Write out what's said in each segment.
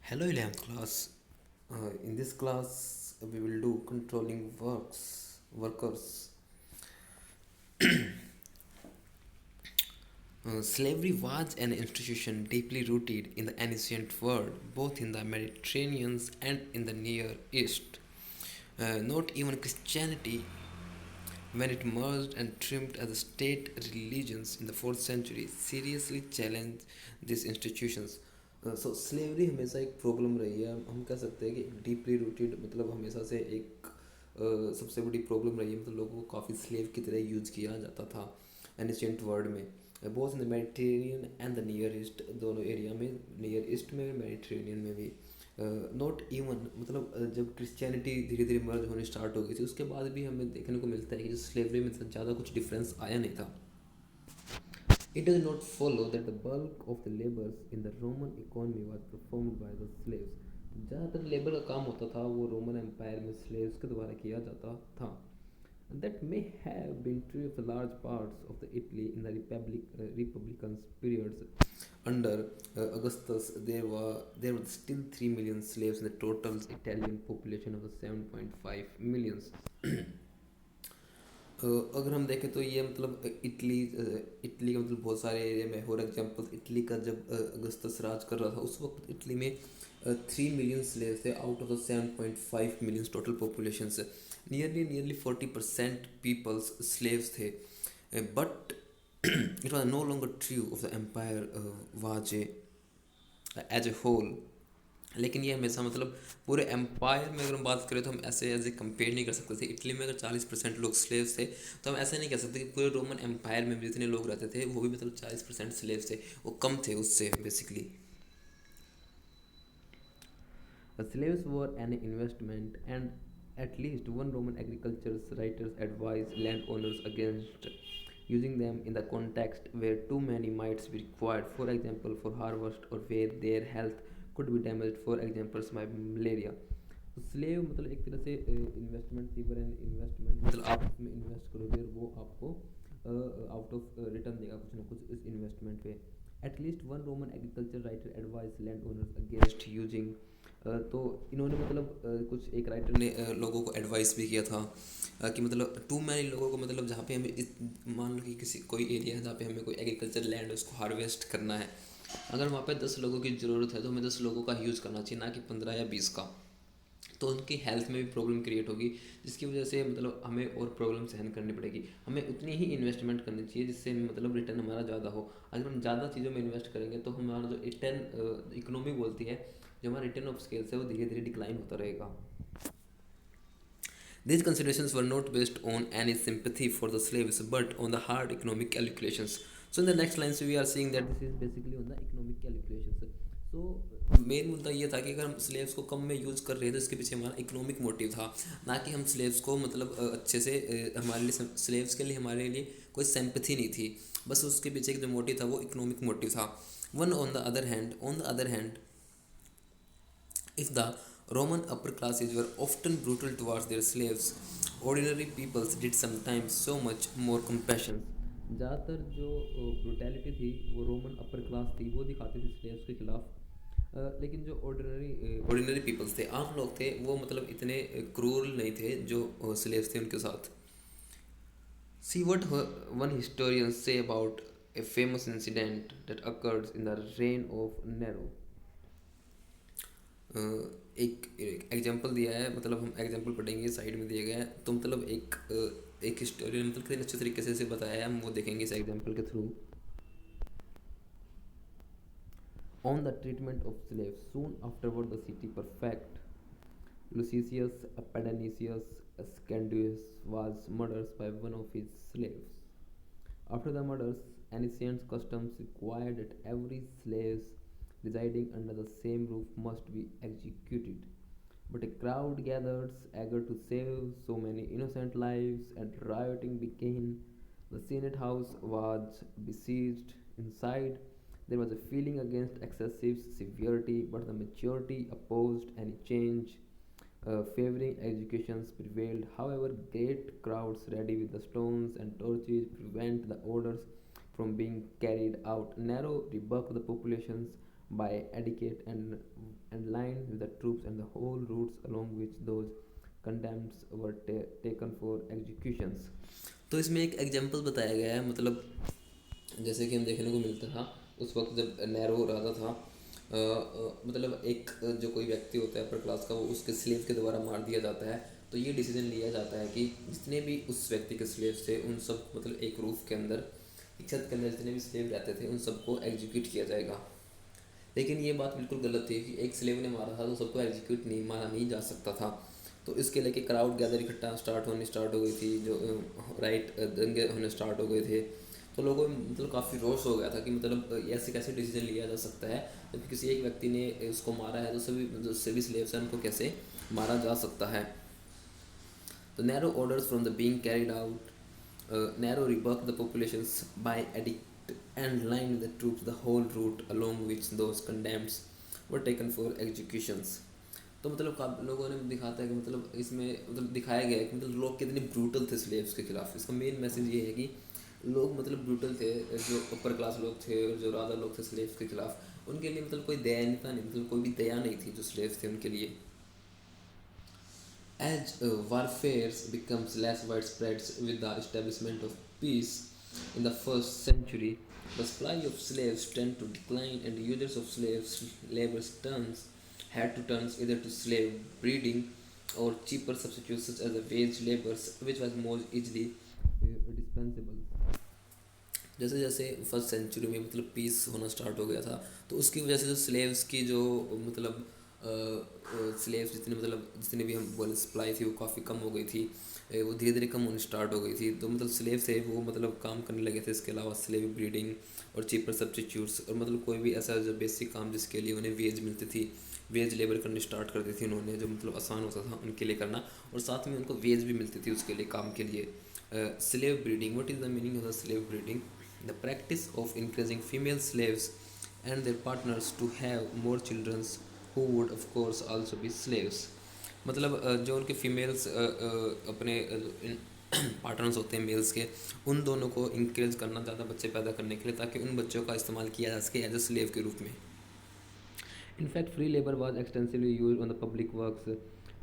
Hello 11th class. In this class, we will do controlling workers. Slavery was an institution deeply rooted in the ancient world, both in the Mediterranean and in the Near East. Not even Christianity, when it merged and trimmed as state religions in the 4th century, seriously challenged these institutions. So slavery हमेशा एक problem रही है. हम कह सकते हैं कि deeply rooted मतलब हमेशा से एक सबसे बड़ी प्रॉब्लम रही है. मतलब लोगों को काफ़ी स्लेव की तरह यूज किया जाता था एनिशेंट वर्ल्ड में, both in the Mediterranean and the near east. दोनों एरिया में, नियर ईस्ट में भी मेडिटेरेनियन में भी. नॉट इवन मतलब जब क्रिश्चियनिटी धीरे धीरे मर्ज होने स्टार्ट हो गई थी उसके बाद भी हमें देखने को मिलता है कि जो स्लेवरी में ज़्यादा कुछ डिफरेंस आया नहीं था. It does not follow that the bulk of the labors in the Roman economy was performed by the slaves. ज़्यादातर लेबर का काम होता था वो रोमन एम्पायर में स्लेव्स के द्वारा किया जाता था. That may have been true of the large parts of the Italy in the Republican periods. Under Augustus, there were still 3 million slaves in the total Italian population of the 7.5 millions. अगर हम देखें तो ये मतलब Italy का मतलब बहुत सारे एरिया में. फॉर एग्जांपल इटली का जब अगस्तस राज कर रहा था उस वक्त इटली में 3 मिलियन स्लेव थे out of the 7.5 million total population से. नियरली 40% पीपल्स स्लेव्स थे. But it was no longer true of the empire was as a whole. लेकिन ये हमेशा मतलब पूरे एम्पायर में अगर हम बात करें तो हम ऐसे एज ए कंपेयर नहीं कर सकते थे. इटली में अगर 40% लोग स्लेव्स थे तो हम ऐसे नहीं कह सकते कि पूरे रोमन एम्पायर में भी जितने लोग रहते थे वो भी मतलब 40% स्लेव्स थे. वो कम थे उससे basically. Slaves were an investment, and at least one Roman agricultural writers advised landowners against using them in the context where too many might be required, for example, for harvest, or where their health could be damaged, for example, by malaria. तो slave मतलब एक तरह से investment थी. वर an investment मतलब आप उसमें invest करोगे और वो आपको आउट ऑफ रिटर्न देगा कुछ ना कुछ इस इन्वेस्टमेंट पे. At least one Roman agriculture writer advice land owners against using. तो इन्होंने मतलब कुछ एक राइटर ने लोगों को एडवाइस भी किया था कि मतलब टू मैनी लोगों को मतलब जहाँ पे हमें मान लो कि किसी कोई एरिया है जहाँ पे हमें कोई एग्रीकल्चर लैंड है उसको हार्वेस्ट करना है. अगर वहाँ पे 10 लोगों की ज़रूरत है तो हमें 10 लोगों का यूज़ करना चाहिए, ना कि 15 या 20 का. तो उनकी हेल्थ में भी प्रॉब्लम क्रिएट होगी जिसकी वजह से मतलब हमें और प्रॉब्लम सहन करनी पड़ेगी. हमें उतनी ही इन्वेस्टमेंट करनी चाहिए जिससे मतलब रिटर्न हमारा ज़्यादा हो. अगर हम ज़्यादा चीज़ों में इन्वेस्ट करेंगे तो हमारा जो रिटर्न इकोनॉमी बोलती है, जो हमारा रिटर्न ऑफ स्केल्स है वो धीरे धीरे डिक्लाइन होता रहेगा. These considerations were not based on any sympathy for the slaves but on the hard economic calculations. So in the next lines we are seeing that this is basically on the economic calculations. So main मुद्दा ये था कि अगर हम slaves को कम में use कर रहे हैं तो इसके पीछे हमारा इकोनॉमिक मोटिव था, ना कि हम स्लेव्स को मतलब अच्छे से हमारे लिए स्लेव्स के लिए हमारे लिए कोई सिंपैथी नहीं थी. बस उसके पीछे जो मोटिव था वो इकोनॉमिक मोटिव था. One on the other hand if the Roman upper classes were often brutal towards their slaves, ordinary peoples did sometimes so much more compassion. ज़्यादातर जो ब्रुटैलिटी थी वो रोमन अपर क्लास थी वो दिखाती थी स्लेव्स के खिलाफ. लेकिन जो ऑर्डिनरी पीपल्स थे, आम लोग थे, वो मतलब इतने क्रूर नहीं थे जो स्लेव्स थे उनके साथ. See what one historian say about a famous incident that occurred in the reign of Nero. एक एग्जांपल दिया है, मतलब हम एग्जांपल पढ़ेंगे साइड में दिया गया है. तो मतलब एक हिस्टोरियन मतलब कितने अच्छे तरीके से इसे बताया है हम वो देखेंगे इस एग्जांपल के through. On the treatment of slaves, soon afterward the city perfect Lucius Pedanicius Scandus was murdered by one of his slaves. After the murders, ancient customs required that every slave residing under the same roof must be executed. But a crowd gathered, eager to save so many innocent lives, and rioting began. The Senate House was besieged. Inside, there was a feeling against excessive severity, but the majority opposed any change. Favoring executions prevailed. However, great crowds ready with the stones and torches prevent the orders from being carried out. Nero rebuked the populations by adequate and lined with the troops and the whole routes along which those condemned were taken for executions. तो इसमें एक example बताया गया है, मतलब जैसे कि हम देखने को मिलता था उस वक्त जब नैरो राजा था, मतलब एक जो कोई व्यक्ति होता है अपर क्लास का, वो उसके स्लेव के द्वारा मार दिया जाता है। तो ये डिसीजन लिया जाता है कि जितने भी उस व्यक्ति के स्लेव थे उन सब, मतलब एक रूफ के अंदर, एक छत के अंदर जितने भी स्लेव रहते थे उन सबको एग्जीक्यूट किया जाएगा। लेकिन ये बात बिल्कुल गलत थी कि एक स्लेव ने मारा था तो सबको एग्जीक्यूट नहीं, मारा नहीं जा सकता था। तो इसके लेके क्राउड गैदर इकट्ठा स्टार्ट हो गई थी, जो राइट दंगे होने स्टार्ट हो गए थे। तो लोगों में मतलब काफ़ी रोष हो गया था कि मतलब ऐसे कैसे डिसीजन लिया जा सकता है, जब किसी एक व्यक्ति ने उसको मारा है तो सभी स्लेव्स हैं उनको कैसे मारा जा सकता है। The narrow orders from the being carried out, narrow rebuffed the populations by edict and lined the troops the whole route along which those condemned were taken for executions. तो मतलब लोगों ने दिखाता है कि मतलब इसमें मतलब दिखाया गया है कि मतलब लोग कितने ब्रूटल थे स्लेव्स के खिलाफ। इसका मेन मैसेज ये है कि लोग मतलब ब्रूटल थे, जो अपर क्लास लोग थे और जो राजा लोग थे स्लेव्स के खिलाफ, उनके लिए मतलब कोई दयानीयता नहीं, मतलब कोई भी दया नहीं थी जो स्लेव्स थे उनके लिए। As warfare becomes less widespread with the establishment of peace in the first century, the supply of slaves tend to decline, and users of slaves labor turns had to turn either to slave breeding or cheaper substitutes such as the wage labours, which was more easily dispensable. जैसे जैसे first century में मतलब piece होना start हो गया था, तो उसकी वजह से जो स्लेव्स की जो मतलब स्लेव्स जितने मतलब जितने भी हम बोले सप्लाई थी वो काफ़ी कम हो गई थी, वो धीरे धीरे कम होनी स्टार्ट हो गई थी। तो मतलब स्लेव थे वो मतलब काम करने लगे थे। इसके अलावा स्लेव ब्रीडिंग और चीपर सब्स्टिट्यूट्स, और मतलब कोई भी ऐसा जो बेसिक काम जिसके लिए उन्हें वेज मिलती थी, वेज लेबर करनी स्टार्ट कर दी थी उन्होंने, जो मतलब आसान होता था उनके लिए करना, और साथ में उनको वेज भी मिलती थी उसके लिए काम के लिए। Slave breeding, what is the meaning of the slave breeding? The practice of encouraging female slaves and their partners to have more children who would of course also be slaves। मतलब जो उनके फीमेल्स अपने partners होते हैं mails के, उन दोनों को इंकरेज करना ज़्यादा बच्चे पैदा करने के लिए, ताकि उन बच्चों का इस्तेमाल किया जा सके एज ए स्लेव के रूप में। In fact, free labor was extensively used on the public works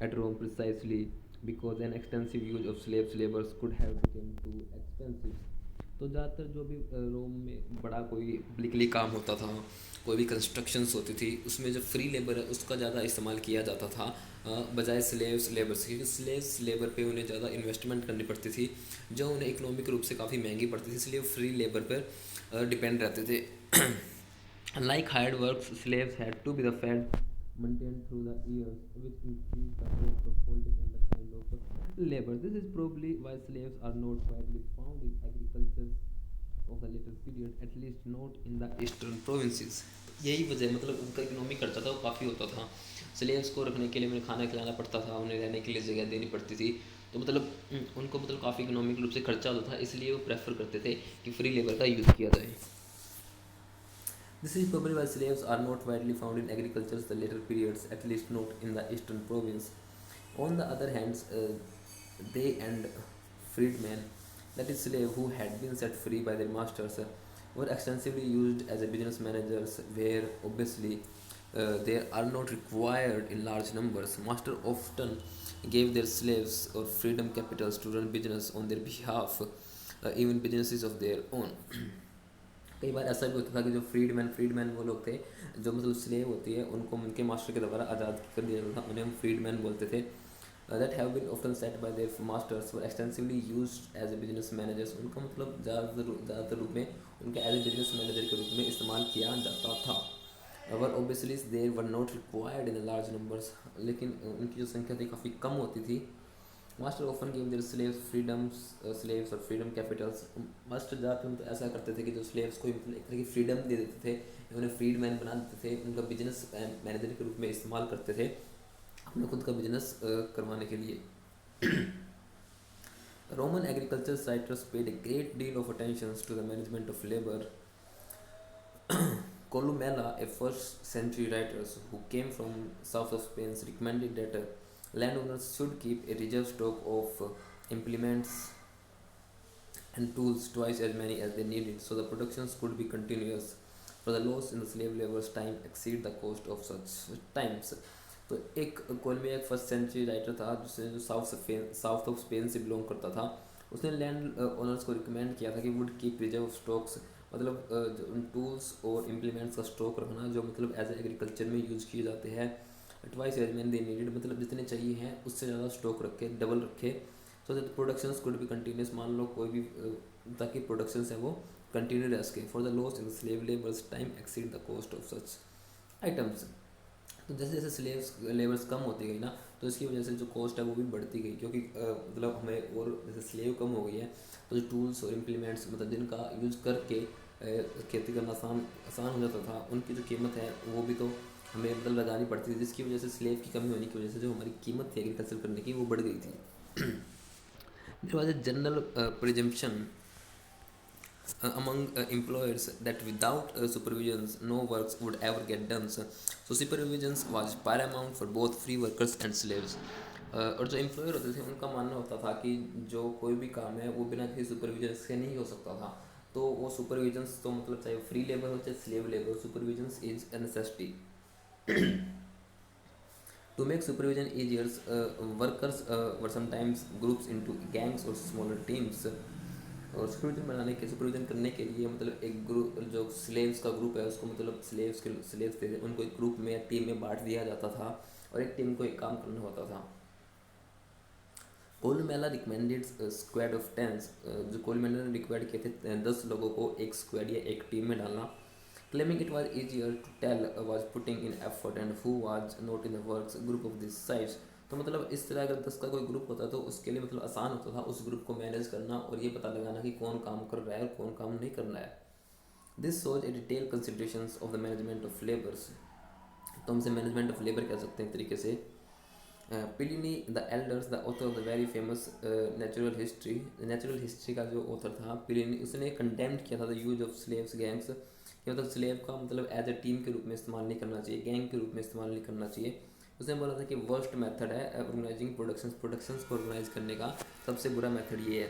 at Rome precisely because an extensive use of slaves labor could have become too expensive। तो ज़्यादातर जो भी रोम में बड़ा कोई पब्लिकली काम होता था, कोई भी कंस्ट्रक्शंस होती थी, उसमें जो फ्री लेबर है उसका ज़्यादा इस्तेमाल किया जाता था बजाय स्लेव्स लेबर से, क्योंकि स्लेव्स लेबर पे उन्हें ज़्यादा इन्वेस्टमेंट करनी पड़ती थी जो उन्हें इकोनॉमिक रूप से काफ़ी महंगी पड़ती थी, इसलिए फ्री लेबर पर डिपेंड रहते थे। Unlike hired works, slaves had to be fed, maintained through the years, which increased the cost of holding and the kind of labor. This is probably why slaves are not widely found in agriculture of the later period, at least not in the eastern provinces। यही वजह है, मतलब उनका economic खर्चा था वो काफ़ी होता था। स्लेव्स को रखने के लिए उन्हें खाना खिलाना पड़ता था, उन्हें रहने के लिए जगह देनी पड़ती थी, तो मतलब उनको मतलब काफ़ी इकोनॉमिक रूप से खर्चा होता था, इसलिए वो प्रेफर करते थे कि फ्री लेबर का यूज़ किया जाए। This is probably why slaves are not widely found in agriculture the later periods, at least not in the eastern province. On the other hand, they and freedmen, that is slave who had been set free by their masters, were extensively used as a business managers, where obviously they are not required in large numbers. Master often gave their slaves or freedom capitals to run business on their behalf, even businesses of their own। कई बार ऐसा भी होता था कि जो Friedman वो लोग थे जो मतलब स्लेव होती है उनको उनके मास्टर के द्वारा आज़ाद कर दिया जाता था, उन्हें हम फ्रीडमैन बोलते थे। That have been often set by their masters were extensively used as a business managers. उनका मतलब ज़्यादातर रूप में उनका एज ए बिजनेस मैनेजर के रूप में इस्तेमाल किया जाता था। Our obviously there were not required in large numbers, लेकिन उनकी जो संख्या थी काफ़ी कम होती थी। Master often give their slaves और फ्रीडम कैपिटल्स। मास्टर ज़्यादातर मतलब ऐसा करते थे कि जो स्लेव्स को मतलब एक तरह की फ्रीडम दे देते थे, उन्हें फ्रीडमैन बना देते थे, उनका बिजनेस मैनेजर के रूप में इस्तेमाल करते थे अपने खुद का बिजनेस करवाने के लिए। Roman agriculture writers paid a great deal of attention to the management of labor। Columella, a first century writer who came from south of Spain, recommended that landowners should keep a reserve stock of implements and tools, twice as many as they needed, so the productions could be continuous। for the loss in the slave labor's time exceed the cost of such times. तो एक Colombia एक first century writer था जिसने जो south of Spain से belong करता था। उसने लैंड ओनर्स को रिकमेंड किया था कि वुड कीप प्रिजर्व स्टॉक्स, मतलब जो टूल्स और इम्प्लीमेंट्स का स्टॉक रखना जो मतलब एज एग्रीकल्चर में यूज़ किए जाते हैं। Twice as man they needed, मतलब जितने चाहिए हैं उससे ज़्यादा स्टॉक रखे, डबल रखे, so that productions could be continuous. मान लो कोई भी ताकि प्रोडक्शंस है वो कंटिन्यू रह सके। For the loss in the slave labours time exceed the cost of such items. तो जैसे जैसे स्लेव्स लेबर्स कम होती गई ना, तो इसकी वजह से जो कॉस्ट है वो भी बढ़ती गई, क्योंकि मतलब हमें और जैसे स्लेव कम हो गई है तो जो टूल्स और इम्प्लीमेंट्स मतलब जिनका यूज़ करके खेती करना आसान आसान हो जाता था, उनकी जो कीमत है वो भी तो हमें मतलब लगानी पड़ती थी, जिसकी वजह से स्लेव की कमी होने की वजह से जो हमारी कीमत थी एग्रीकल्चर करने की वो बढ़ गई थी। There was a general presumption among employers that without supervisions no works would ever get done. So supervisions was paramount for both free workers and slaves. और जो एम्प्लॉयर होते थे उनका मानना होता था कि जो कोई भी काम है वो बिना किसी सुपरविजन से नहीं हो सकता था। तो वो सुपरविजन्स तो मतलब चाहे फ्री लेबर हो चाहे slave labour, supervisions is a necessity. To make supervision easier, workers were sometimes groups into gangs or smaller teams. और सुपरविजन करने के लिए मतलब एक ग्रुप जो स्लेव्स का ग्रुप है उसको मतलब स्लेव्स थे उनको एक ग्रुप में टीम में बांट दिया जाता था और एक टीम को एक काम करना होता था। कोलमेला रिकमेंडेड स्क्वाड ऑफ टेंस, जो कोलमेला ने रिकमेंड किए थे 10 लोगों को एक स्क्वाड या एक टीम में डालना। Claiming it was easier to tell was putting in effort and who was not in the works group of this size. तो मतलब इस तरह अगर 10 का कोई ग्रुप होता तो उसके लिए मतलब आसान होता था उस ग्रुप को मैनेज करना और ये पता लगाना कि कौन काम कर रहा है और कौन काम नहीं करना है। This shows A detail considerations of the management of labours. तो हमसे मैनेजमेंट ऑफ लेबर कह सकते हैं एक तरीके से। पिलिनी the elders, the author of the very famous natural history का जो ऑथर था पिलिनी, उसने कंडेम्ड किया था the use of slaves gangs, कि मतलब स्लेव का मतलब एज ए टीम के रूप में इस्तेमाल नहीं करना चाहिए, गैंग के रूप में इस्तेमाल नहीं करना चाहिए। उसने बोला था कि वर्स्ट मेथड है ऑर्गेनाइजिंग प्रोडक्शंस को ऑर्गेनाइज करने का सबसे बुरा मेथड ये है।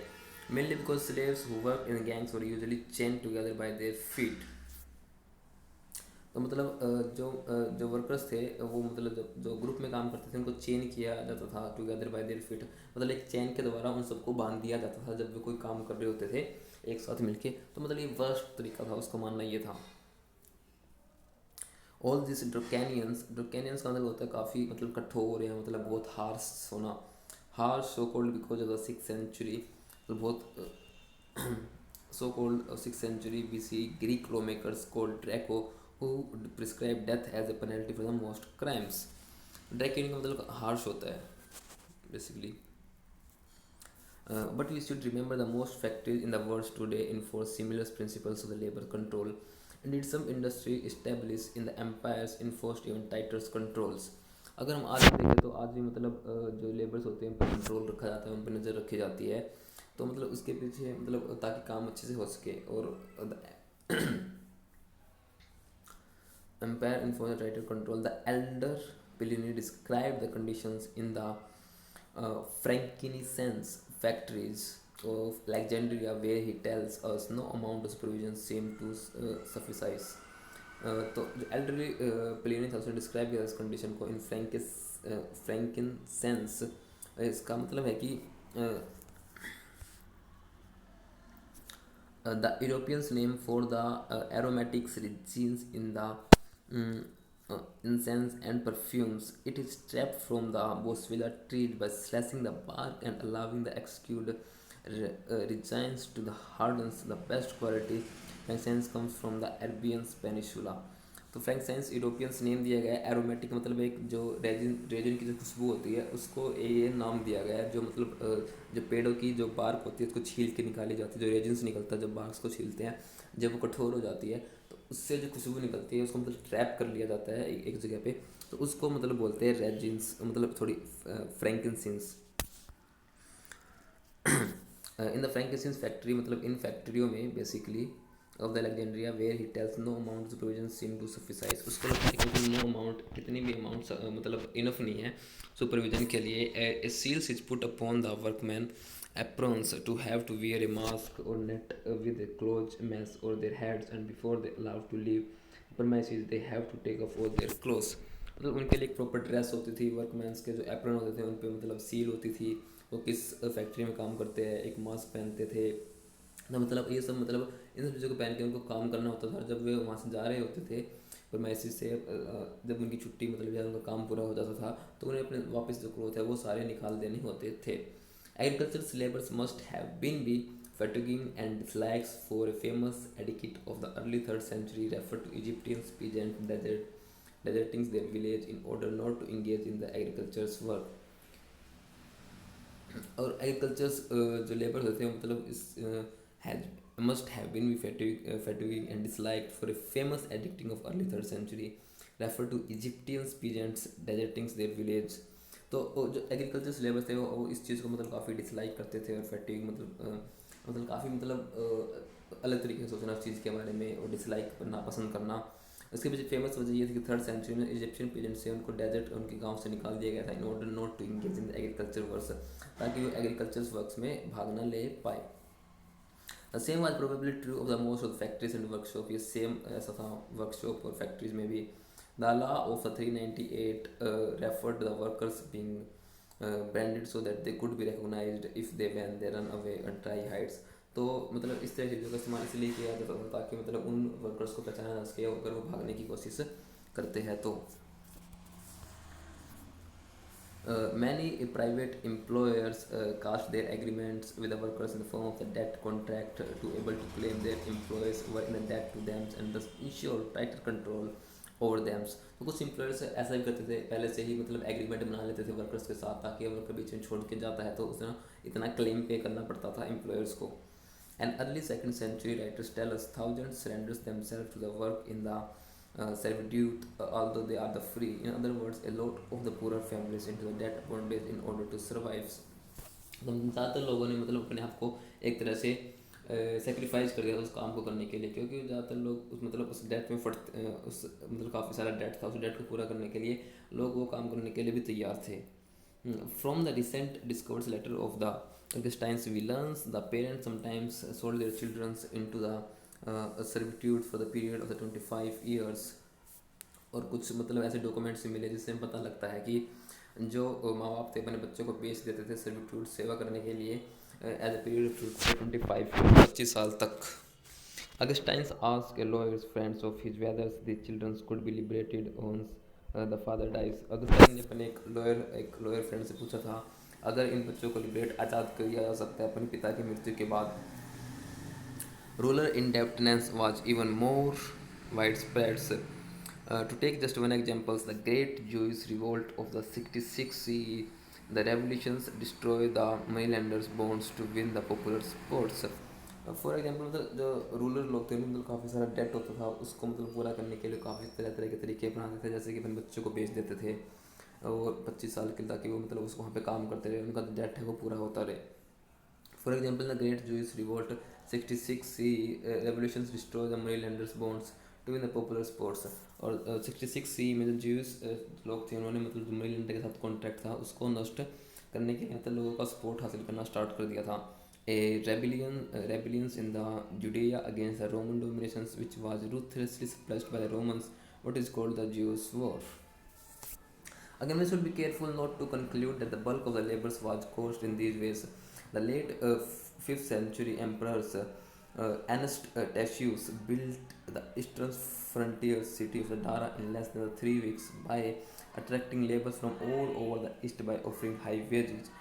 Mainly because slaves who work in gangs were usually chain together by their feet. तो मतलब जो वर्कर्स थे वो मतलब जो ग्रुप में काम करते थे उनको चेन किया जाता था टुगेदर बाय देयर फीट, मतलब एक चेन के द्वारा उन सबको बांध दिया जाता था जब वे कोई काम कर रहे होते थे एक साथ मिलके। तो मतलब ये वर्स्ट तरीका था, उसको मानना ये था। ऑल दिस ड्रकैनियंस का मतलब होता है काफ़ी मतलब कठोर या मतलब बहुत हार्श होना। Harsh so cold because of the 6th century, तो बहुत so called 6th century BC Greek lawmakers called Draco who prescribed death as a penalty for the most crimes. Draconian का मतलब हार्श होता है basically. But we should remember the most factories in the world today enforce similar principles of the labor control. Indeed, some industry established in the empires enforced even tighter controls. अगर हम आज भी देखें तो आज भी मतलब जो लेबर्स होते हैं उन पर कंट्रोल रखा जाता है, उन पर नज़र रखी जाती है। तो मतलब उसके पीछे मतलब ताकि काम अच्छे से हो सके। और empire enforced tighter control. The elder Pliny described the conditions in the frankincense factories of Alexandria, where he tells us no amount of supervision seemed to suffice. तो जो एल्डरली प्लेनी था उसने डिस्क्राइब किया इस कंडीशन को इन frankincense. इसका मतलब है कि the Europeans name for the aromatics resins in the incense and perfumes. It is extracted from the boswellia tree by slashing the bark and allowing the exuded resins to the hardens. The best quality frankincense comes from the Arabian Peninsula. तो फ्रैंकसाइंस Europeans name दिया गया है। Aromatic मतलब एक जो resin की जो खुशबू होती है उसको ये नाम दिया गया है। जो मतलब जो पेड़ों की जो बार्क होती है उसको छील के निकाली जाती है, जो रेजिन्स निकलता है जब बार्क्स को छीलते हैं, जब वो कठोर हो जाती है तो उससे जो खुशबू निकलती है उसको मतलब ट्रैप कर लिया जाता है एक जगह पे, तो उसको मतलब बोलते हैं रेजिन्स, मतलब थोड़ी frankincense. In the frankincense factory मतलब इन फैक्ट्रियों में basically of the Alexandria where he tells no amount supervision seem to suffice. उसको लगता है कि नो अमाउंट कितनी भी अमाउंट मतलब इनफ नहीं है सुपरविजन के लिए। A seals is put upon the workman aprons to have to wear a mask or net with a clothes mess or their heads and before they allowed to leave premises they have to take off all their clothes. मतलब उनके लिए एक proper dress होती थी, वर्कमैन्स के जो apron होते थे उन पे मतलब सील होती थी, वो किस फैक्ट्री में काम करते हैं, एक मास्क पहनते थे। तो मतलब ये सब मतलब इन सब चीज़ों को पहन के उनको काम करना होता था। और जब वे वहाँ से जा रहे होते थे प्रेमाइसिस से, जब उनकी छुट्टी मतलब या उनका काम पूरा हो जाता था, तो उन्हें अपने वापस जो क्लोथ है वो सारे निकाल देने होते थे। Agriculture labours must have been be fatiguing and dislikes for a famous etiquette of the early 3rd century referred to Egyptians peasant deserting their village in order not to engage in the agriculture's work. और agriculture जो labour होते हैं मतलब इस has must have been fatiguing and disliked for a famous edict of early 3rd century refer to Egyptian peasants deserting their village. तो जो agriculture labour थे वो इस चीज़ को मतलब काफ़ी डिसलाइक करते थे, और फैटिग मतलब काफ़ी मतलब अलग तरीके से सोचना उस चीज़ के बारे में और डिसलाइक करना, पसंद करना। इसके पीछे फेमस वजह ये थी कि 3rd सेंचुरी में इजिप्शियन पीजेंट से उनको डेजर्ट उनके गांव से निकाल दिया गया था in order not to engage in agriculture works, ताकि वो एग्रीकल्चर वर्क्स में भाग न ले पाए। The same was probably true of the most of factories and workshop, ये सेम ऐसा था वर्कशॉप और फैक्ट्रीज में भी। The law of 398 referred the workers being branded so that they could be recognized if they when they run away on dry heights। तो मतलब इस तरह चीज़ों का इस्तेमाल इसलिए किया जाता था ताकि मतलब उन वर्कर्स को पहचाना जा सके अगर वो भागने की कोशिश करते हैं तो। Many private employers cast their agreements with the workers in the form of a debt contract to able to claim their employees were in a debt to them and thus ensure tighter control over them। तो कुछ employers ऐसा भी करते थे, पहले से ही मतलब agreement बना लेते थे वर्कर्स के साथ, ताकि वर्कर बीच में छोड़ के जाता है तो उसने इतना क्लेम पे करना पड़ता था एम्प्लॉयर्स को। And early 2nd century writers tell us thousands surrenders themselves to the work in the servitude, although they are the free. In other words, a lot of the poorer families into the debt bondage in order to survive। तो ज़्यादातर लोगों ने मतलब अपने आप को एक तरह से सेक्रीफाइस कर दिया उस काम को करने के लिए, क्योंकि ज़्यादातर लोग उस मतलब उस डेट में उस मतलब काफ़ी सारा डेट था, उस डेट को पूरा करने के लिए लोग वो काम करने के लिए भी तैयार थे। From the recent discovered letter of the Augustines we learn the parents sometimes sold their children into the servitude for the period of the 25 years। और कुछ मतलब ऐसे डॉक्यूमेंट्स मिले जिससे हमें पता लगता है कि जो माँ बाप थे अपने बच्चों को बेच देते थे सर्विट्यूड सेवा करने के लिए एज ए पीरियड ऑफ 25 तक। Augustine asked a lawyer's friends of his whether the children could be liberated once the father dies। Augustine ने अपने एक लॉयर फ्रेंड से पूछा था अगर इन बच्चों को लिबरेट आज़ाद कर दिया जा सकता है अपने पिता की मृत्यु के बाद। Rural indebtedness was even more widespread। To take just one example, the Great Jewish Revolt of the 66 CE, the revolutions destroyed the mainlanders' bonds to win the popular sports। For example मतलब जो rural लोग थे मतलब काफ़ी सारा date होता था, उसको मतलब पूरा करने के लिए काफ़ी तरह तरह के तरीके अपनाते थे, जैसे कि अपने बच्चों को बेच देते थे और 25 साल के ताकि वो मतलब उस वहाँ पे काम करते रहे, उनका डेट है वो पूरा होता रहे। For example the great Jewish revolt 66 C revolution destroy the money landers bonds to win the popular sports. और 66 सी में जो जूइश लोग थे उन्होंने मतलब जो मनी लैंडर के साथ कॉन्ट्रैक्ट था उसको नष्ट करने के लिए मतलब लोगों का सपोर्ट हासिल करना स्टार्ट कर दिया था। A rebellions in the Judea against the Roman dominations which was ruthlessly suppressed by the Romans, what is called the Jews' War। Again, we should be careful not to conclude that the bulk of the labors was caused in these ways। The late 5th century emperors Anastasius built the eastern frontier city of Dara in less than 3 weeks by attracting laborers from all over the east by offering high wages।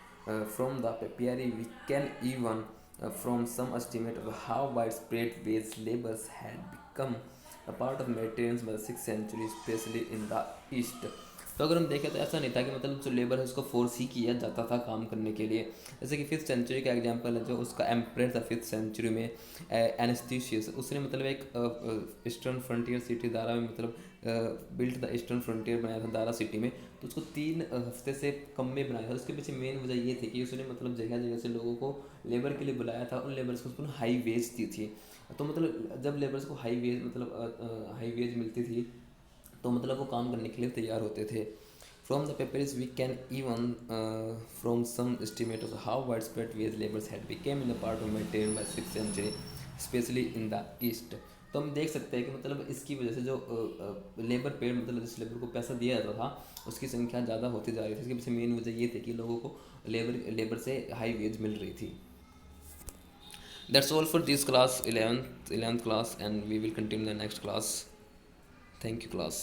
From the papyri we can even from some estimate of how widespread wage labours had become a part of Mediterranean by the 6th century, especially in the east। तो अगर हम देखें तो ऐसा नहीं था कि मतलब जो लेबर है उसको फोर्स ही किया जाता था काम करने के लिए। जैसे कि 5th सेंचुरी का एग्जांपल है जो उसका एम्परर था 5th सेंचुरी में एनेस्थीसियस, उसने मतलब एक ईस्टर्न फ्रंटियर सिटी दारा में मतलब बिल्ट द ईस्टर्न फ्रंटियर बनाया था दारा सिटी में, तो उसको 3 हफ्ते से कम में बनाया था। उसके पीछे मेन वजह ये थी कि उसने मतलब जगह जगह से लोगों को लेबर के लिए बुलाया था, उन लेबर्स को उसको हाई वेज दी थी। तो मतलब जब लेबर्स को हाई वेज मतलब हाई वेज मिलती थी तो मतलब वो काम करने के लिए तैयार होते थे। From the papyrus we can even from some estimate of how widespread wage labours had become in the part of Mediterranean by 6th century, especially in the east। तो हम देख सकते हैं कि मतलब इसकी वजह से जो लेबर पेड, मतलब जिस लेबर को पैसा दिया जाता था उसकी संख्या ज़्यादा होती जा रही थी। इसके पीछे मेन वजह ये थी कि लोगों को लेबर से हाई वेज मिल रही थी। That's all for this class, 11th class, and we will continue the next class. Thank you, class.